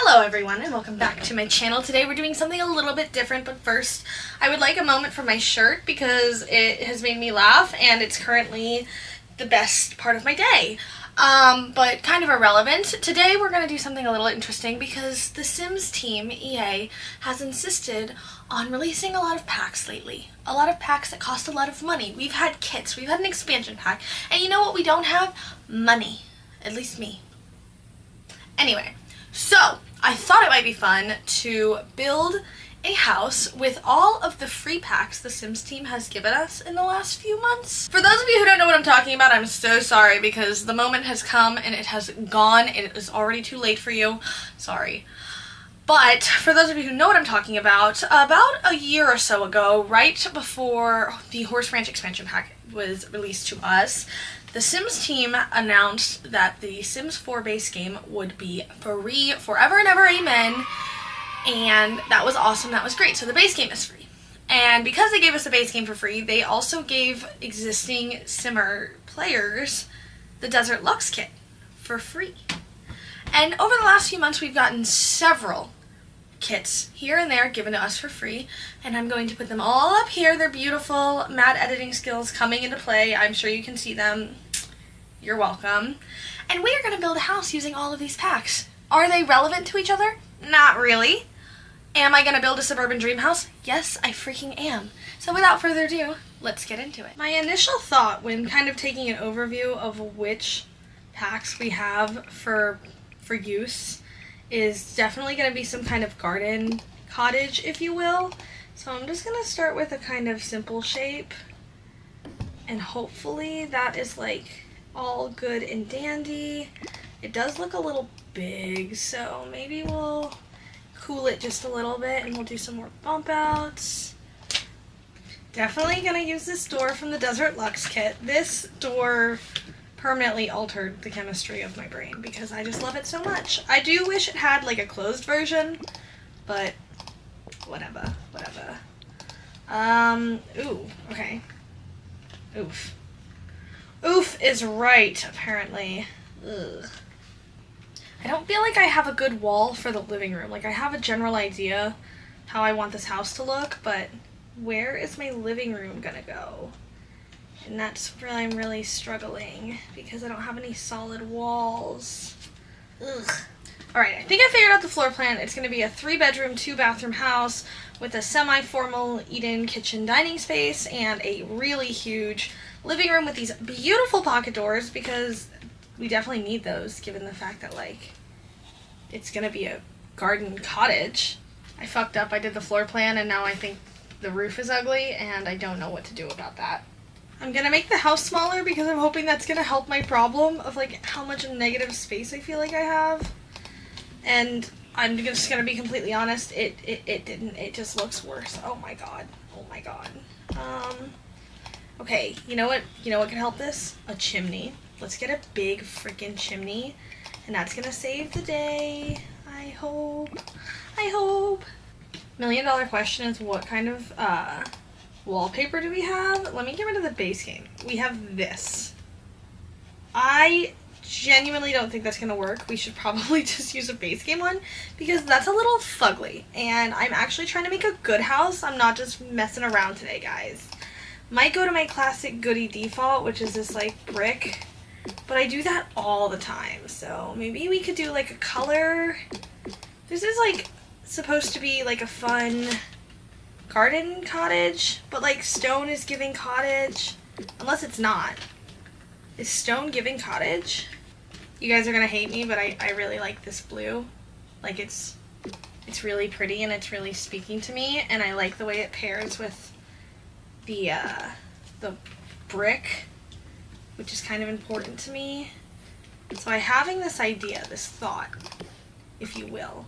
Hello everyone and welcome back to my channel. Today we're doing something a little bit different, but first I would like a moment for my shirt because it has made me laugh and it's currently the best part of my day. But kind of irrelevant. Today we're going to do something a little interesting because the Sims team, EA, has insisted on releasing a lot of packs lately. A lot of packs that cost a lot of money. We've had kits, we've had an expansion pack, and you know what we don't have? Money. At least me. Anyway, so I thought it might be fun to build a house with all of the free packs the Sims team has given us in the last few months. For those of you who don't know what I'm talking about, I'm so sorry because the moment has come and it has gone. It is already too late for you. Sorry. But for those of you who know what I'm talking about a year or so ago, right before the Horse Ranch expansion pack was released to us, the Sims team announced that the Sims 4 base game would be free forever and ever, amen. And that was awesome, that was great. So the base game is free. And because they gave us the base game for free, they also gave existing Simmer players the Desert Luxe kit for free. And over the last few months, we've gotten several kits here and there given to us for free, and I'm going to put them all up here. They're beautiful. Mad editing skills coming into play. I'm sure you can see them. You're welcome. And we are going to build a house using all of these packs. Are they relevant to each other? Not really. Am I going to build a suburban dream house? Yes, I freaking am. So without further ado, let's get into it. My initial thought when kind of taking an overview of which packs we have for use is definitely going to be some kind of garden cottage, if you will. So I'm just going to start with a kind of simple shape, and hopefully that is like all good and dandy. It does look a little big, so maybe we'll cool it just a little bit and we'll do some more bump outs. Definitely going to use this door from the Desert Luxe kit. This door permanently altered the chemistry of my brain because I just love it so much. I do wish it had like a closed version, but whatever. Ooh, okay. Oof. Oof is right, apparently. Ugh. I don't feel like I have a good wall for the living room. Like, I have a general idea how I want this house to look, but where is my living room gonna go? And that's where I'm really struggling because I don't have any solid walls. Ugh. Alright, I think I figured out the floor plan. It's going to be a 3-bedroom, 2-bathroom house with a semi-formal eat-in kitchen dining space and a really huge living room with these beautiful pocket doors because we definitely need those given the fact that, like, it's going to be a garden cottage. I fucked up. I did the floor plan and now I think the roof is ugly and I don't know what to do about that. I'm going to make the house smaller because I'm hoping that's going to help my problem of, like, how much negative space I feel like I have. And I'm just going to be completely honest, it didn't. It just looks worse. Oh my god. Oh my god. Okay, you know what can help this? A chimney. Let's get a big freaking chimney. And that's going to save the day. I hope. $1,000,000 question is what kind of, wallpaper do we have? Let me get rid of the base game. We have this. I genuinely don't think that's going to work. We should probably just use a base game one because that's a little fugly. And I'm actually trying to make a good house. I'm not just messing around today, guys. Might go to my classic goody default, which is this like brick. But I do that all the time. So maybe we could do like a color. This is like supposed to be like a fun garden cottage, but like stone is giving cottage, unless it's not. Is stone giving cottage? You guys are gonna hate me, but I really like this blue. Like it's really pretty and it's really speaking to me, and I like the way it pairs with the brick, which is kind of important to me. So I'm having this idea, this thought, if you will,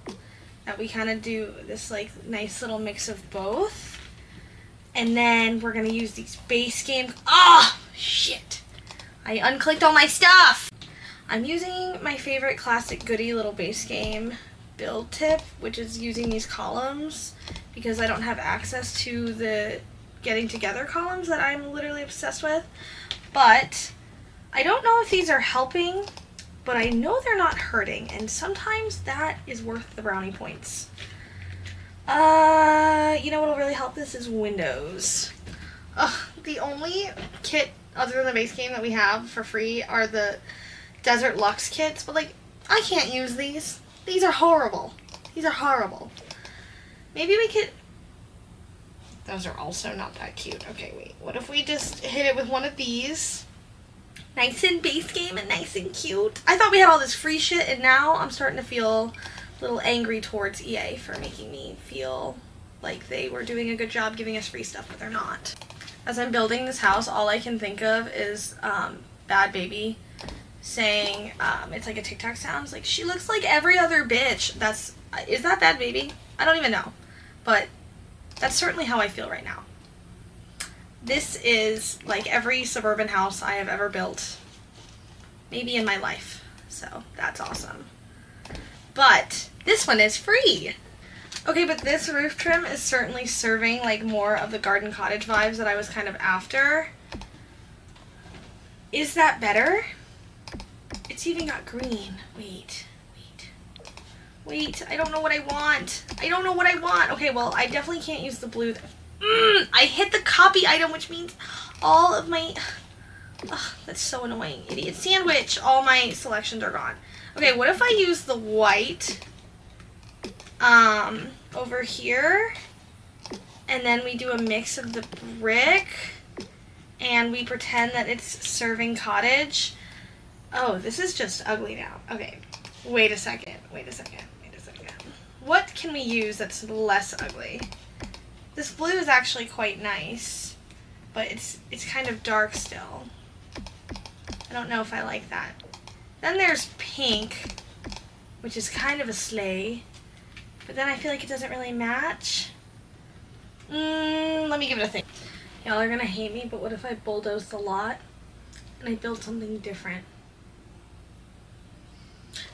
that we kind of do this like nice little mix of both. And then we're going to use these base game. Ah, shit. I unclicked all my stuff. I'm using my favorite classic goody little base game build tip, which is using these columns because I don't have access to the getting together columns that I'm literally obsessed with. But I don't know if these are helping but I know they're not hurting, and sometimes that is worth the brownie points. You know what'll really help this is windows. The only kit other than the base game that we have for free are the Desert Luxe kits, but like, I can't use these. These are horrible. These are horrible. Maybe we could... Those are also not that cute. Okay, wait. What if we just hit it with one of these? Nice and base game and nice and cute. I thought we had all this free shit, and now I'm starting to feel a little angry towards EA for making me feel like they were doing a good job giving us free stuff, but they're not. As I'm building this house, all I can think of is Bad Baby saying, it's like a TikTok sound. It's like, she looks like every other bitch. Is that Bad Baby? I don't even know. But that's certainly how I feel right now. This is like every suburban house I have ever built, maybe in my life. So that's awesome. But this one is free. Okay, but this roof trim is certainly serving like more of the garden cottage vibes that I was kind of after. Is that better? It's even got green. Wait, I don't know what I want. Okay, well, I definitely can't use the blue. I hit the copy item, which means all of my... that's so annoying. Idiot sandwich. All my selections are gone. Okay, what if I use the white over here, and then we do a mix of the brick, and we pretend that it's serving cottage. Oh, this is just ugly now. Okay, wait a second. What can we use that's less ugly? This blue is actually quite nice, but it's kind of dark still. I don't know if I like that. Then there's pink, which is kind of a slay, but then I feel like it doesn't really match. Let me give it a think. Y'all are gonna hate me, but what if I bulldozed the lot and I built something different?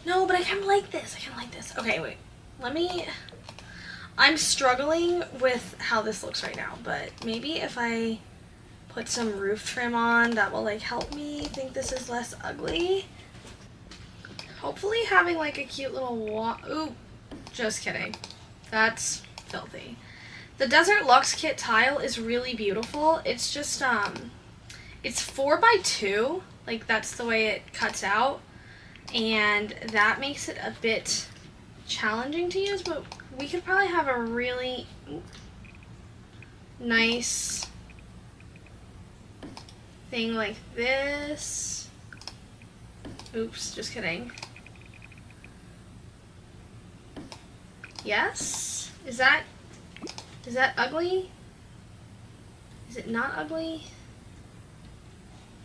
No, but I kind of like this. Okay, wait. I'm struggling with how this looks right now, but maybe if I put some roof trim on, that will like help me think this is less ugly. Hopefully having like a cute little ooh, just kidding. That's filthy. The Desert Luxe kit tile is really beautiful. It's just, it's 4x2, like that's the way it cuts out, and that makes it a bit challenging to use, but we could probably have a really nice thing like this. Oops, just kidding. Yes? Is that ugly? Is it not ugly?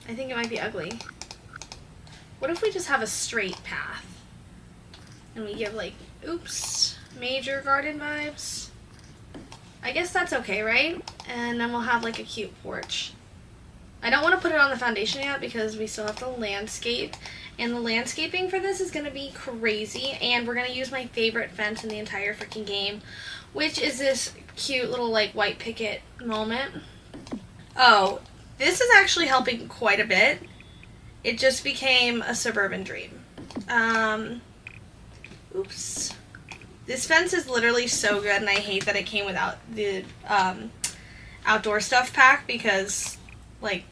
I think it might be ugly. What if we just have a straight path? And we give like, oops, major garden vibes. I guess that's okay, right? And then we'll have like a cute porch. I don't want to put it on the foundation yet because we still have to landscape. And the landscaping for this is going to be crazy. And we're going to use my favorite fence in the entire freaking game, which is this cute little like white picket moment. Oh, this is actually helping quite a bit. It just became a suburban dream. Oops. This fence is literally so good, and I hate that it came without the outdoor stuff pack because, like,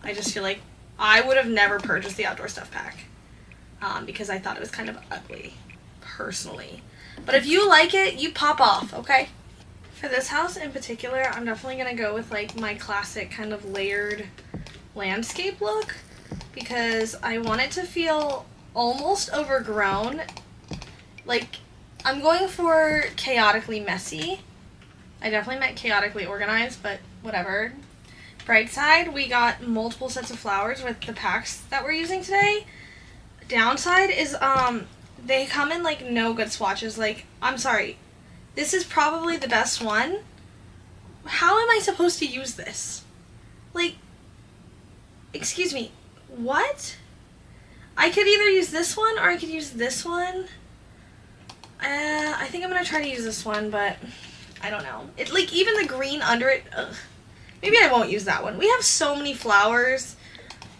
I just feel like I would have never purchased the outdoor stuff pack because I thought it was kind of ugly, personally. But if you like it, you pop off, okay? For this house in particular, I'm definitely going to go with, like, my classic kind of layered landscape look because I want it to feel almost overgrown. Like, I'm going for chaotically messy. I definitely meant chaotically organized, but whatever. Bright side, we got multiple sets of flowers with the packs that we're using today. Downside is, they come in, like, no good swatches. Like, I'm sorry. This is probably the best one. How am I supposed to use this? Like, excuse me, what? I could either use this one or I could use this one. I think I'm gonna try to use this one, but I don't know. It, like, even the green under it, ugh. Maybe I won't use that one. We have so many flowers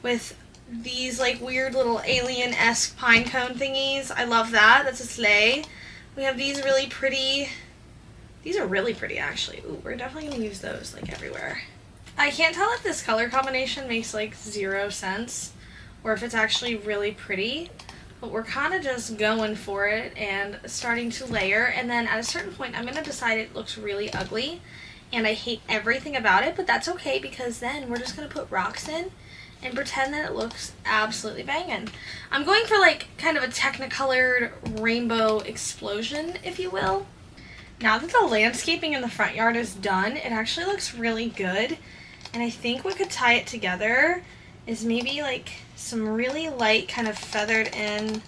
with these like weird little alien-esque pine cone thingies. I love that. That's a sleigh. We have these really pretty. These are really pretty, actually. Ooh, we're definitely going to use those like everywhere. I can't tell if this color combination makes like 0 sense or if it's actually really pretty, but we're kind of just going for it and starting to layer, and then at a certain point I'm going to decide it looks really ugly and I hate everything about it, but that's okay because then we're just going to put rocks in and pretend that it looks absolutely banging. I'm going for like kind of a technicolored rainbow explosion, if you will. Now that the landscaping in the front yard is done, it actually looks really good. And I think what could tie it together is maybe like some really light kind of feathered in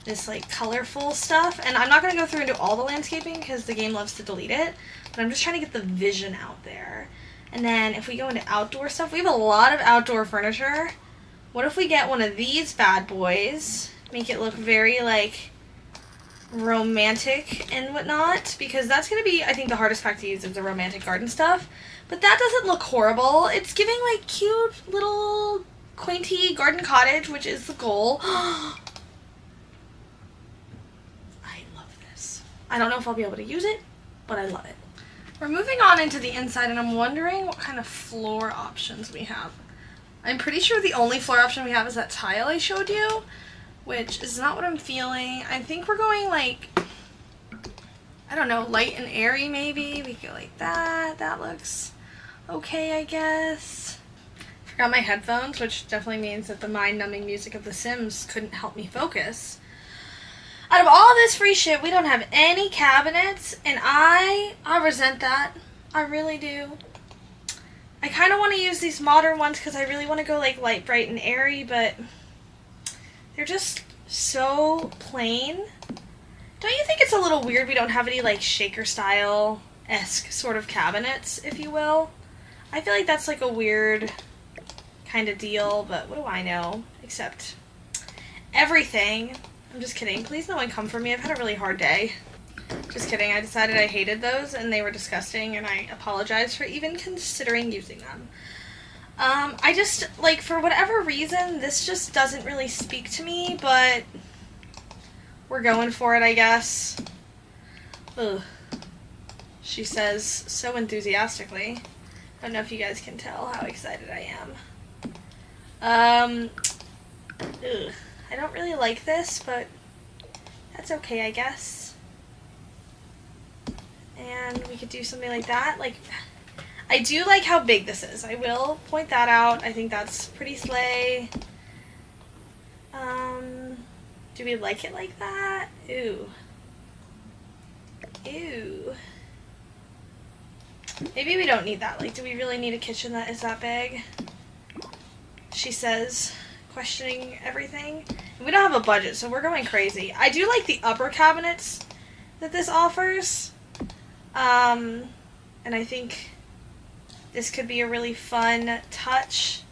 this like colorful stuff. And I'm not going to go through and do all the landscaping because the game loves to delete it. But I'm just trying to get the vision out there. And then if we go into outdoor stuff, we have a lot of outdoor furniture. What if we get one of these bad boys? Make it look very like romantic and whatnot, because that's going to be, I think, the hardest pack to use is the romantic garden stuff. But that doesn't look horrible. It's giving like cute little quainty garden cottage, which is the goal. I love this. I don't know if I'll be able to use it, but I love it. We're moving on into the inside, and I'm wondering what kind of floor options we have. I'm pretty sure the only floor option we have is that tile I showed you, which is not what I'm feeling. I think we're going like, I don't know, light and airy maybe. We go like that. That looks okay, I guess. Forgot my headphones, which definitely means that the mind-numbing music of The Sims couldn't help me focus. Out of all this free shit, we don't have any cabinets, and I resent that. I really do. I kind of want to use these modern ones because I really want to go like light, bright, and airy, but they're just so plain. Don't you think it's a little weird we don't have any like shaker style-esque sort of cabinets, if you will? I feel like that's like a weird kind of deal, but what do I know? Except everything. I'm just kidding. Please no one come for me. I've had a really hard day. Just kidding. I decided I hated those and they were disgusting, and I apologize for even considering using them. I just, like, for whatever reason, this just doesn't really speak to me, but we're going for it, I guess. Ugh. She says so enthusiastically. I don't know if you guys can tell how excited I am. Ugh. I don't really like this, but that's okay, I guess. And we could do something like that. Like, I do like how big this is. I will point that out. I think that's pretty slay. Do we like it like that? Ooh. Ew. Maybe we don't need that. Like, do we really need a kitchen that is that big? She says, questioning everything. We don't have a budget, so we're going crazy. I do like the upper cabinets that this offers. And I think this could be a really fun touch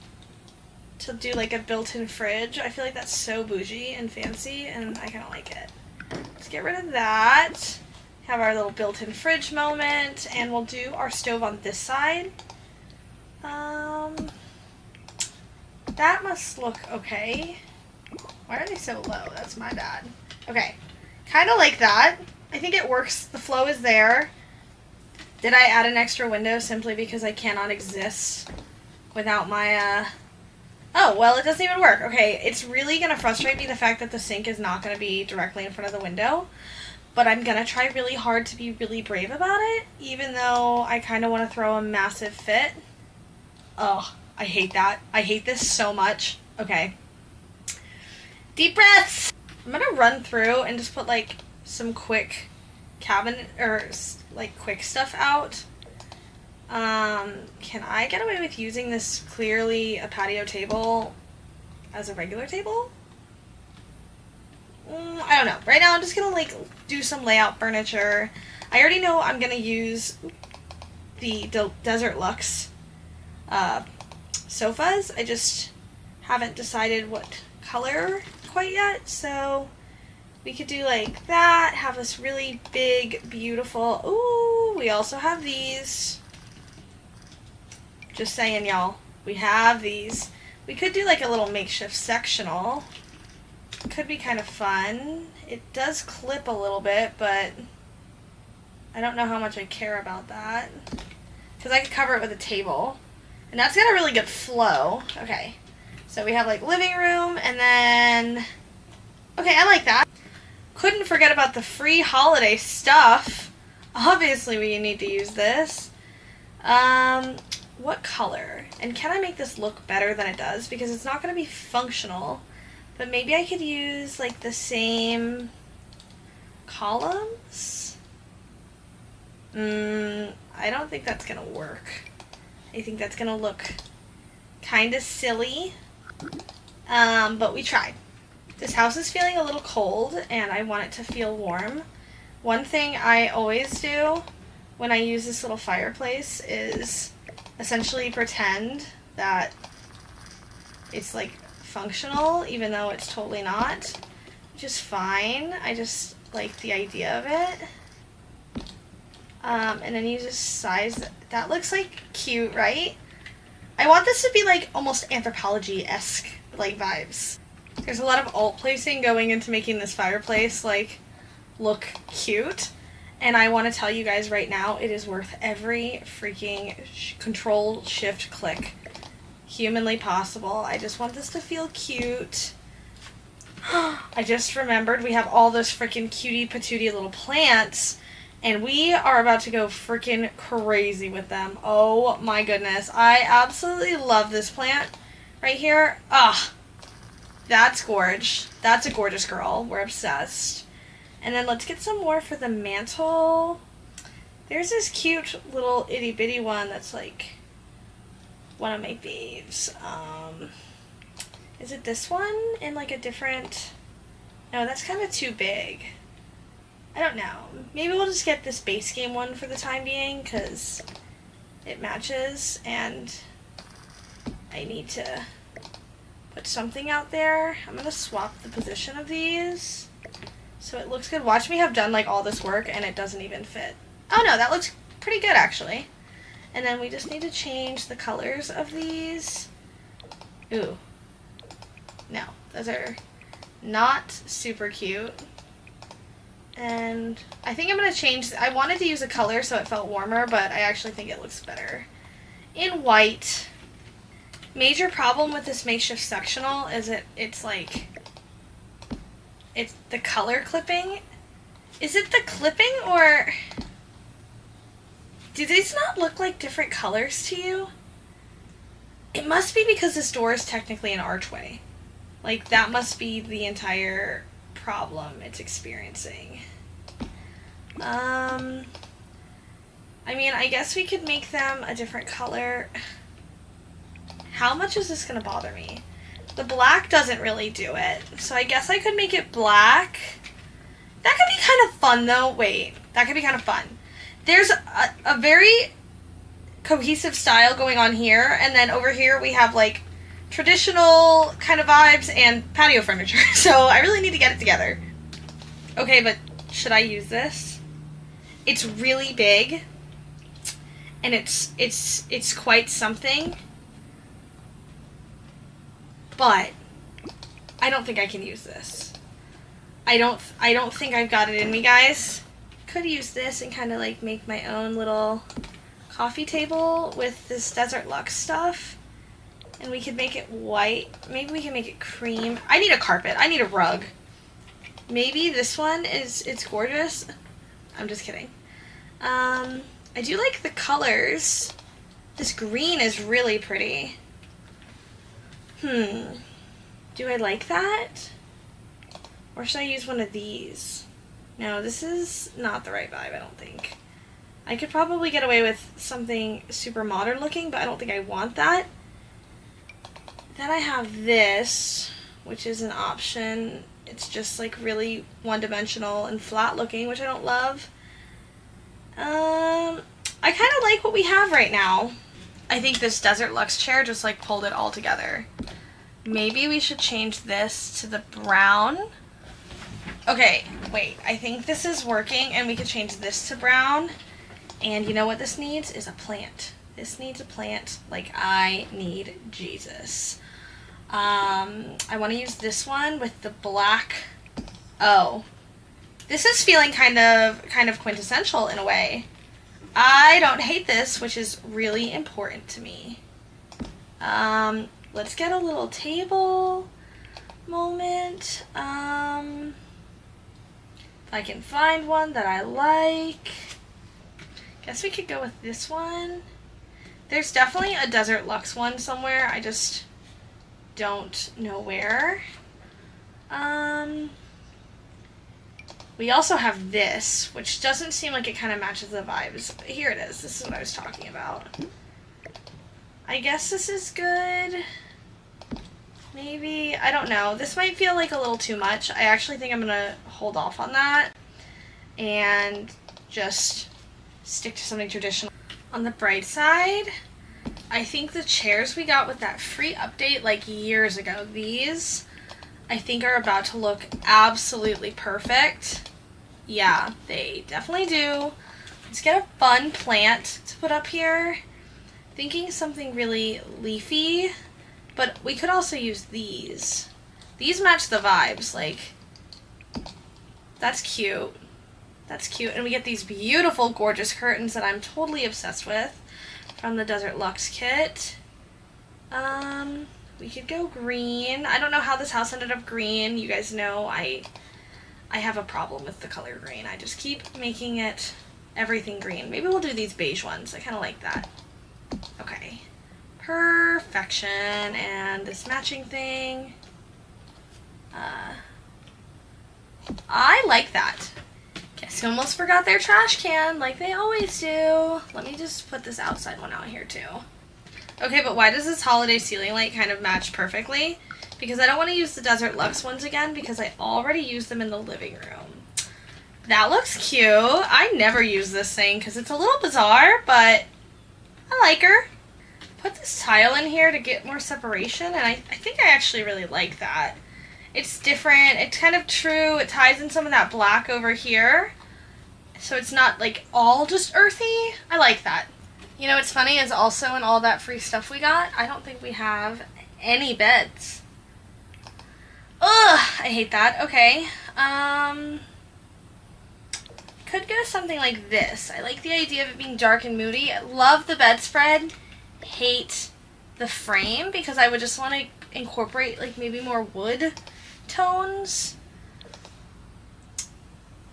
to do like a built-in fridge. I feel like that's so bougie and fancy, and I kind of like it. Let's get rid of that. Have our little built-in fridge moment, and we'll do our stove on this side. That must look okay. Why are they so low? That's my bad. Okay. Kind of like that. I think it works. The flow is there. Did I add an extra window simply because I cannot exist without my, Oh, well, it doesn't even work. Okay, it's really going to frustrate me, the fact that the sink is not going to be directly in front of the window. But I'm going to try really hard to be really brave about it, even though I kind of want to throw a massive fit. Oh, I hate that. I hate this so much. Okay. Deep breaths! I'm going to run through and just put, like, some quick cabinet, or, like, quick stuff out. Can I get away with using this clearly a patio table as a regular table? I don't know. Right now I'm just gonna like do some layout furniture. I already know I'm gonna use the Desert Luxe sofas. I just haven't decided what color quite yet, so we could do like that, have this really big, beautiful, ooh, we also have these. Just saying, y'all. We have these. We could do like a little makeshift sectional. Could be kind of fun. It does clip a little bit, but I don't know how much I care about that. Because I could cover it with a table. And that's got a really good flow. Okay. So we have like living room and then... Okay, I like that. Couldn't forget about the free holiday stuff. Obviously we need to use this. What color? And can I make this look better than it does? Because it's not going to be functional. But maybe I could use like the same columns? I don't think that's going to work. I think that's going to look kind of silly. But we tried. This house is feeling a little cold and I want it to feel warm. One thing I always do when I use this little fireplace is essentially pretend that it's like functional, even though it's totally not, which is fine. I just like the idea of it. And then you just size it. That looks like cute, right? I want this to be like almost Anthropologie-esque like vibes. There's a lot of alt placing going into making this fireplace like look cute. And I want to tell you guys right now, it is worth every freaking Control-Shift-Click humanly possible. I just want this to feel cute. I just remembered we have all those freaking cutie patootie little plants, and we are about to go freaking crazy with them. Oh my goodness. I absolutely love this plant right here. Ah, that's gorge. That's a gorgeous girl. We're obsessed. And then let's get some more for the mantle. There's this cute little itty bitty one that's like one of my faves. Is it this one in like a different... No, that's kind of too big. I don't know. Maybe we'll just get this base game one for the time being because it matches and I need to put something out there. I'm going to swap the position of these. So it looks good. Watch me have done like all this work and it doesn't even fit. Oh no, that looks pretty good actually. And then we just need to change the colors of these. Ooh. No, those are not super cute. And I think I'm going to change, I wanted to use a color so it felt warmer, but I actually think it looks better in white. Major problem with this makeshift sectional is it's like... It's the color clipping. Is it the clipping or do these not look like different colors to you? It must be because this door is technically an archway. Like that must be the entire problem it's experiencing. I mean, I guess we could make them a different color. How much is this gonna bother me? The black doesn't really do it, so I guess I could make it black. That could be kind of fun, though. Wait, that could be kind of fun. There's a very cohesive style going on here, and then over here we have, like, traditional kind of vibes and patio furniture, so I really need to get it together. Okay, but should I use this? It's really big, and it's quite something. But I don't think I can use this. I don't think I've got it in me, guys. Could use this and kind of like make my own little coffee table with this Desert Luxe stuff. And we could make it white. Maybe we can make it cream. I need a carpet. I need a rug. Maybe this one it's gorgeous. I'm just kidding. I do like the colors. This green is really pretty. Do I like that? Or should I use one of these? No, this is not the right vibe, I don't think. I could probably get away with something super modern looking, but I don't think I want that. Then I have this, which is an option. It's just like really one-dimensional and flat looking, which I don't love. I kind of like what we have right now. I think this Desert Luxe chair just like pulled it all together. Maybe we should change this to the brown. Okay, wait, I think this is working and we could change this to brown. And you know what this needs is a plant. This needs a plant like I need Jesus. I want to use this one with the black. Oh, this is feeling kind of quintessential in a way. I don't hate this, which is really important to me. Let's get a little table moment. If I can find one that I like. Guess we could go with this one. There's definitely a Desert Luxe one somewhere. I just don't know where. We also have this, which doesn't seem like it kind of matches the vibes. But here it is. This is what I was talking about. I guess this is good. Maybe. I don't know. This might feel like a little too much. I actually think I'm going to hold off on that and just stick to something traditional. On the bright side, I think the chairs we got with that free update like years ago, these I think are about to look absolutely perfect. Yeah, they definitely do. Let's get a fun plant to put up here. Thinking something really leafy, but we could also use these. These match the vibes, like, that's cute. That's cute. And we get these beautiful, gorgeous curtains that I'm totally obsessed with from the Desert Luxe kit. We could go green. I don't know how this house ended up green. You guys know I have a problem with the color green. I just keep making it everything green. Maybe we'll do these beige ones. I kind of like that. Okay. Perfection. And this matching thing. I like that. Guess who almost forgot their trash can, like they always do. Let me just put this outside one out here too. Okay, but why does this holiday ceiling light kind of match perfectly? Because I don't want to use the Desert Luxe ones again because I already used them in the living room. That looks cute. I never use this thing because it's a little bizarre, but I like her. Put this tile in here to get more separation, and I think I actually really like that. It's different. It's kind of true. It ties in some of that black over here, so it's not like all just earthy. I like that. You know what's funny is also in all that free stuff we got, I don't think we have any beds. Ugh, I hate that. Okay. Could go something like this. I like the idea of it being dark and moody. I love the bedspread. Hate the frame because I would just want to incorporate like maybe more wood tones.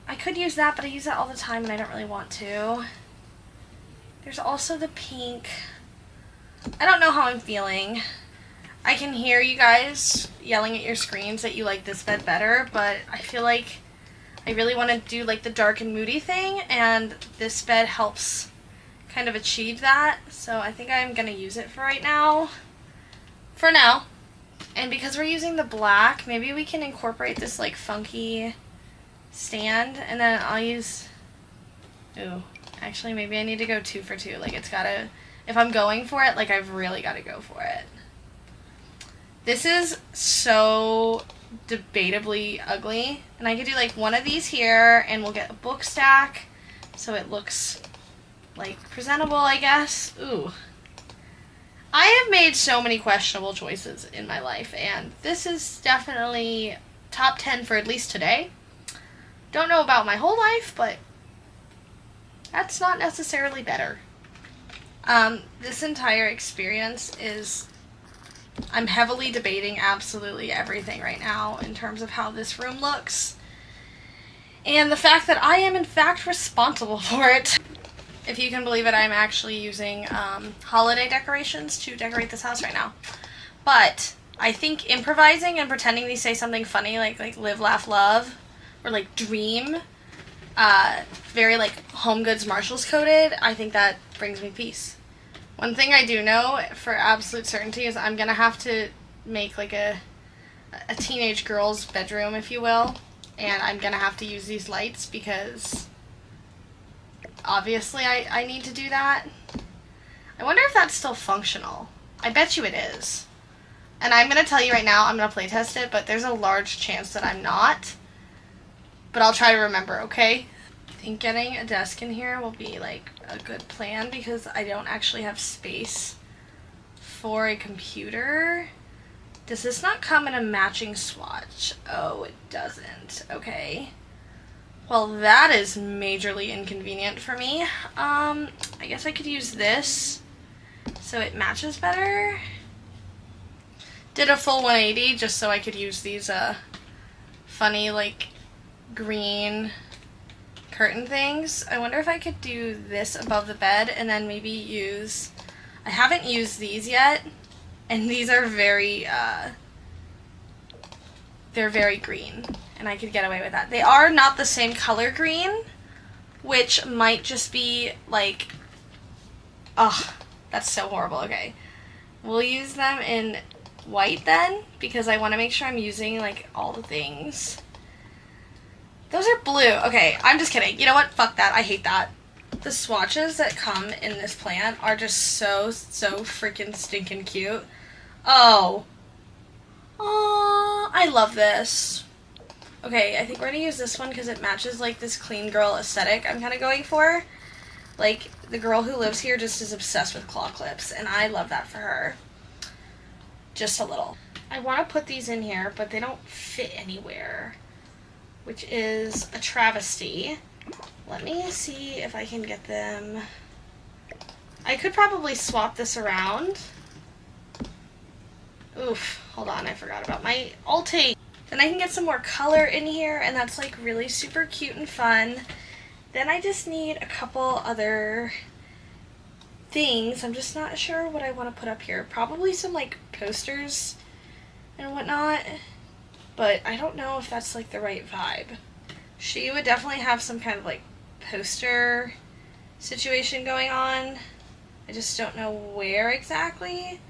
I could use that, but I use that all the time and I don't really want to. There's also the pink. I don't know how I'm feeling. I can hear you guys yelling at your screens that you like this bed better, but I feel like I really want to do like the dark and moody thing, and this bed helps kind of achieve that. So I think I'm going to use it for right now. For now. And because we're using the black, maybe we can incorporate this like funky stand, and then I'll use... Ooh. Actually, maybe I need to go 2 for 2. Like, it's gotta... If I'm going for it, like, I've really gotta go for it. This is so debatably ugly. And I could do, like, one of these here, and we'll get a book stack, so it looks, like, presentable, I guess. Ooh. I have made so many questionable choices in my life, and this is definitely top 10 for at least today. Don't know about my whole life, but... that's not necessarily better. This entire experience is... I'm heavily debating absolutely everything right now in terms of how this room looks. And the fact that I am in fact responsible for it. If you can believe it, I'm actually using holiday decorations to decorate this house right now. But I think improvising and pretending to say something funny like live, laugh, love, or like dream... very like Home Goods Marshalls coded, I think that brings me peace. One thing I do know for absolute certainty is I'm gonna have to make like a teenage girl's bedroom, if you will, and I'm gonna have to use these lights because obviously I need to do that. I wonder if that's still functional. I bet you it is. And I'm gonna tell you right now, I'm gonna play test it, but there's a large chance that I'm not. But I'll try to remember, okay? I think getting a desk in here will be like a good plan because I don't actually have space for a computer. Does this not come in a matching swatch? Oh, it doesn't. Okay. Well, that is majorly inconvenient for me. I guess I could use this so it matches better. Did a full 180 just so I could use these funny like green curtain things. I wonder if I could do this above the bed and then maybe use, I haven't used these yet, and these are very they're very green, and I could get away with that. They are not the same color green, which might just be like, ugh, that's so horrible. Okay, we'll use them in white then, because I want to make sure I'm using like all the things. Those are blue. Okay, I'm just kidding. You know what? Fuck that. I hate that. The swatches that come in this plant are just so freaking stinking cute. Oh. Aww, I love this. Okay, I think we're gonna use this one because it matches like this clean girl aesthetic I'm kind of going for. Like, the girl who lives here just is obsessed with claw clips, and I love that for her. Just a little. I want to put these in here, but they don't fit anywhere, which is a travesty. Let me see if I can get them. I could probably swap this around. Oof, hold on, I forgot about my Alt-A. Then I can get some more color in here, and that's like really super cute and fun. Then I just need a couple other things. I'm just not sure what I want to put up here. Probably some like posters and whatnot, but I don't know if that's like the right vibe. She would definitely have some kind of like poster situation going on. I just don't know where exactly.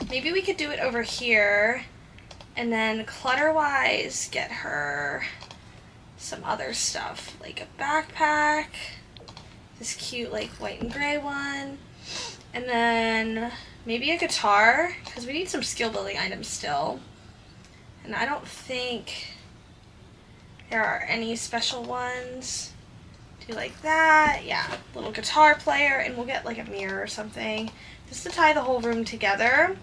Maybe we could do it over here, and then clutter-wise get her some other stuff, like a backpack, this cute like white and gray one, and then maybe a guitar, because we need some skill building items still. And I don't think there are any special ones. Do like that, yeah, little guitar player, and we'll get like a mirror or something just to tie the whole room together.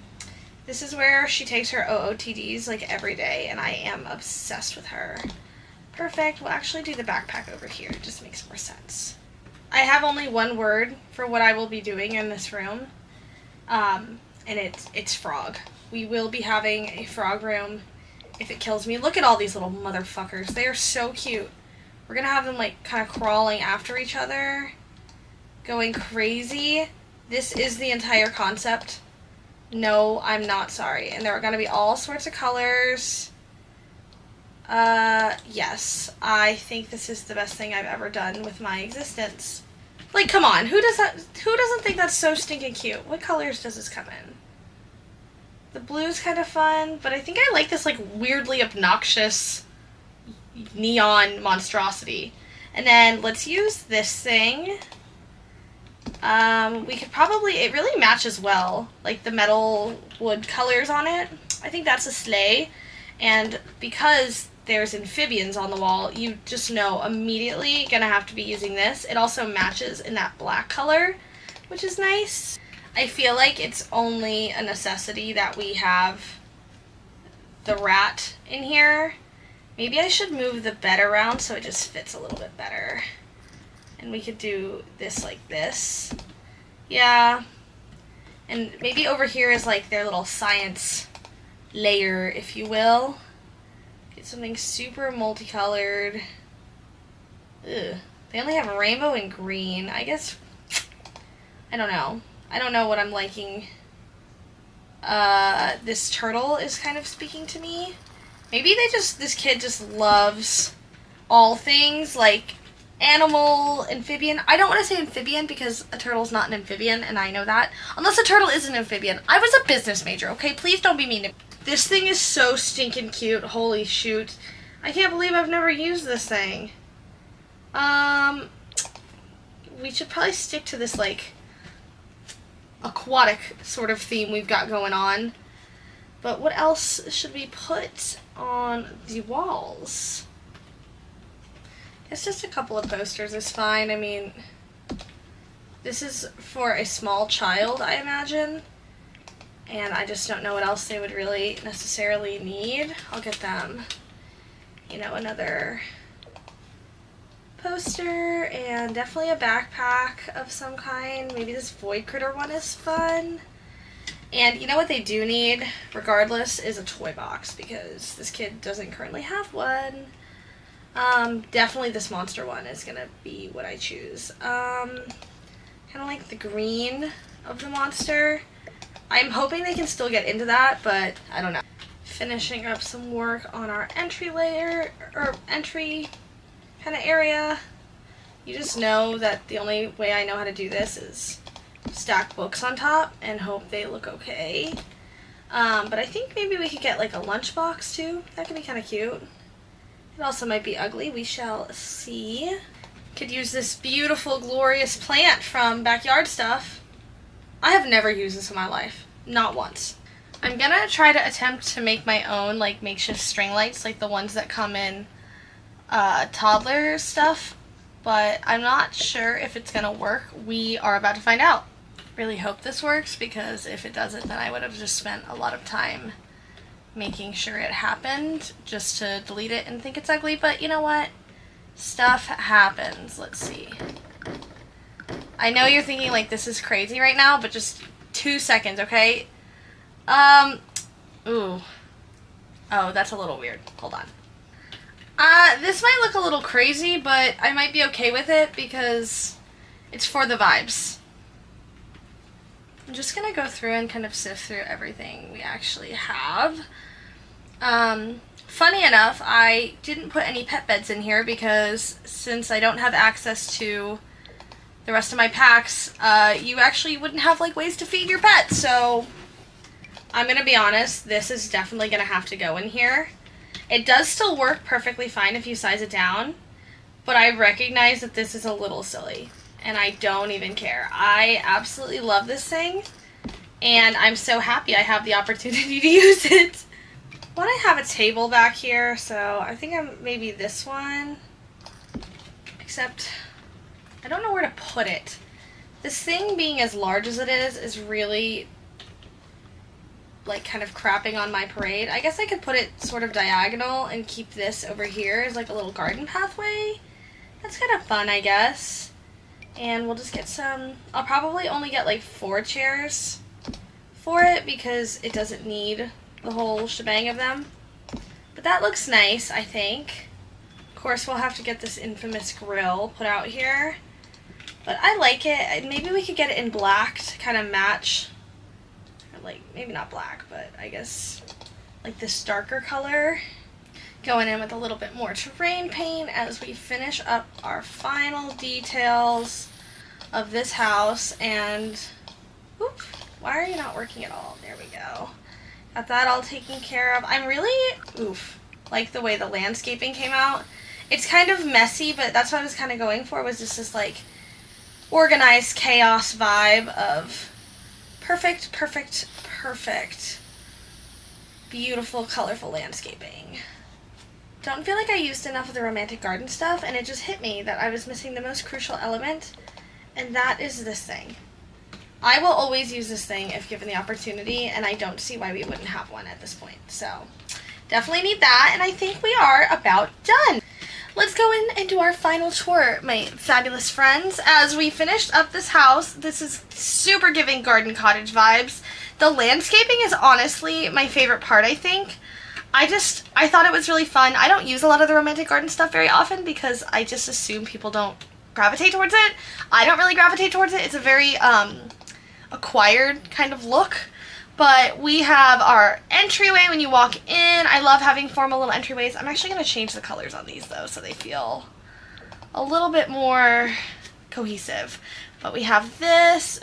This is where she takes her OOTDs like every day, and I am obsessed with her. Perfect. We'll actually do the backpack over here. It just makes more sense. I have only one word for what I will be doing in this room, and it's frog. We will be having a frog room if it kills me. Look at all these little motherfuckers. They are so cute. We're gonna have them like kind of crawling after each other, going crazy. This is the entire concept. No, I'm not sorry. And there are gonna be all sorts of colors. Yes, I think this is the best thing I've ever done with my existence. Like, come on, who doesn't think that's so stinking cute? What colors does this come in? The blue's kind of fun, but I think I like this like weirdly obnoxious neon monstrosity. And then let's use this thing. We could probably, it really matches well, like the metal wood colors on it. I think that's a sleigh. And because there's amphibians on the wall, you just know immediately gonna have to be using this. It also matches in that black color, which is nice. I feel like it's only a necessity that we have the rat in here. Maybe I should move the bed around so it just fits a little bit better. And we could do this like this. Yeah. And maybe over here is like their little science layer, if you will. Get something super multicolored. Ugh. They only have rainbow and green. I guess, I don't know. I don't know what I'm liking. This turtle is kind of speaking to me. Maybe this kid just loves all things like animal, amphibian. I don't want to say amphibian because a turtle's not an amphibian, and I know that. Unless a turtle is an amphibian. I was a business major, okay? Please don't be mean to me. This thing is so stinking cute. Holy shoot. I can't believe I've never used this thing. We should probably stick to this, like, aquatic sort of theme we've got going on. But what else should we put on the walls? It's just a couple of posters is fine. I mean, this is for a small child, I imagine. and I just don't know what else they would really necessarily need. I'll get them, you know, another poster and definitely a backpack of some kind. Maybe this Void Critter one is fun. And you know what they do need, regardless, is a toy box, because this kid doesn't currently have one. Definitely this monster one is gonna be what I choose. Kind of like the green of the monster. I'm hoping they can still get into that, but I don't know. Finishing up some work on our entry layer, or entry kind of area. You just know that the only way I know how to do this is stack books on top and hope they look okay. But I think maybe we could get like a lunchbox too. That could be kind of cute. It also might be ugly. We shall see. Could use this beautiful, glorious plant from Backyard Stuff. I have never used this in my life. Not once. I'm gonna try to attempt to make my own like makeshift string lights, like the ones that come in toddler stuff, but I'm not sure if it's gonna work. We are about to find out. Really hope this works, because if it doesn't, then I would have just spent a lot of time making sure it happened just to delete it and think it's ugly. But you know what? Stuff happens. Let's see. I know you're thinking like this is crazy right now, but just 2 seconds, okay? Ooh. Oh, that's a little weird. Hold on. This might look a little crazy, but I might be okay with it because it's for the vibes. I'm just gonna go through and kind of sift through everything we actually have. Funny enough, I didn't put any pet beds in here because since I don't have access to the rest of my packs, you actually wouldn't have like ways to feed your pet, so I'm gonna be honest, this is definitely gonna have to go in here. It does still work perfectly fine if you size it down, but I recognize that this is a little silly, and I don't even care. I absolutely love this thing, and I'm so happy I have the opportunity to use it. I want to have a table back here, so I think I'm maybe this one, except I don't know where to put it. This thing being as large as it is really like kind of crapping on my parade. I guess I could put it sort of diagonal and keep this over here as like a little garden pathway. That's kind of fun, I guess. And we'll just get some, I'll probably only get like 4 chairs for it because it doesn't need the whole shebang of them. But that looks nice, I think. Of course, we'll have to get this infamous grill put out here. But I like it. Maybe we could get it in black to kind of match, like, maybe not black, but I guess like this darker color. Going in with a little bit more terrain paint as we finish up our final details of this house. And, whoop, why are you not working at all? There we go. Got that all taken care of. I'm really, like the way the landscaping came out. It's kind of messy, but that's what I was kind of going for, was just this like organized chaos vibe of perfect, perfect, perfect, beautiful, colorful landscaping. Don't feel like I used enough of the romantic garden stuff, and it just hit me that I was missing the most crucial element, and that is this thing. I will always use this thing if given the opportunity, and I don't see why we wouldn't have one at this point. So definitely need that, and I think we are about done. Let's go in and do our final tour, my fabulous friends. As we finished up this house, this is super giving garden cottage vibes. The landscaping is honestly my favorite part, I think. I thought it was really fun. I don't use a lot of the romantic garden stuff very often because I just assume people don't gravitate towards it. I don't really gravitate towards it. It's a very acquired kind of look. But we have our entryway when you walk in. I love having formal little entryways. I'm actually going to change the colors on these though so they feel a little bit more cohesive. But we have this,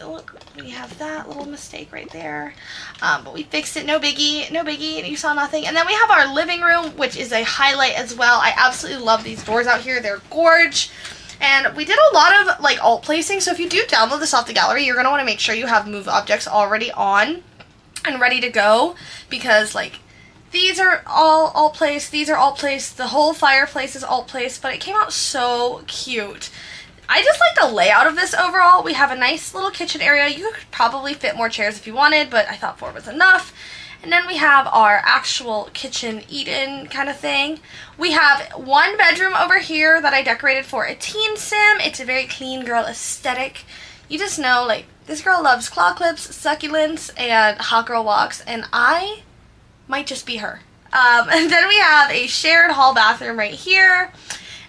we have that little mistake right there, but we fixed it, no biggie, no biggie, and you saw nothing. And then we have our living room, which is a highlight as well. I absolutely love these doors out here, they're gorge. And we did a lot of like alt placing, so if you do download this off the gallery, you're going to want to make sure you have move objects already on and ready to go, because like these are all alt placed, these are alt placed, the whole fireplace is alt placed, but it came out so cute. I just like the layout of this overall. We have a nice little kitchen area. You could probably fit more chairs if you wanted, but I thought 4 was enough. And then we have our actual kitchen eat-in kind of thing. We have one bedroom over here that I decorated for a teen sim. It's a very clean girl aesthetic. You just know, like, this girl loves claw clips, succulents, and hot girl walks, and I might just be her. And then we have a shared hall bathroom right here.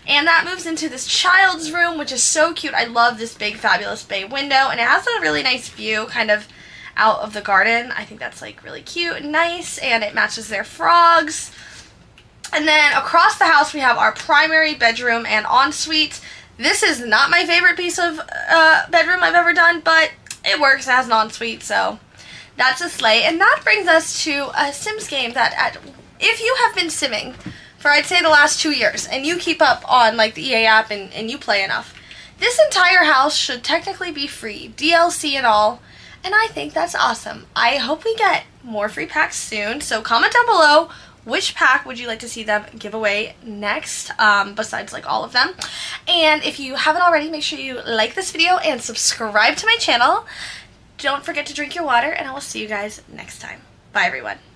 And that moves into this child's room, which is so cute. I love this big fabulous bay window, and it has a really nice view kind of out of the garden. I think that's like really cute and nice, and it matches their frogs. And then across the house we have our primary bedroom and ensuite. This is not my favorite piece of bedroom I've ever done, but it works. It has an ensuite, so that's a slay. And that brings us to a Sims game that if you have been simming for I'd say the last 2 years, and you keep up on like the EA app and you play enough, this entire house should technically be free, DLC and all, and I think that's awesome. I hope we get more free packs soon, so comment down below which pack would you like to see them give away next, besides like all of them. And if you haven't already, make sure you like this video and subscribe to my channel. Don't forget to drink your water, and I will see you guys next time. Bye everyone.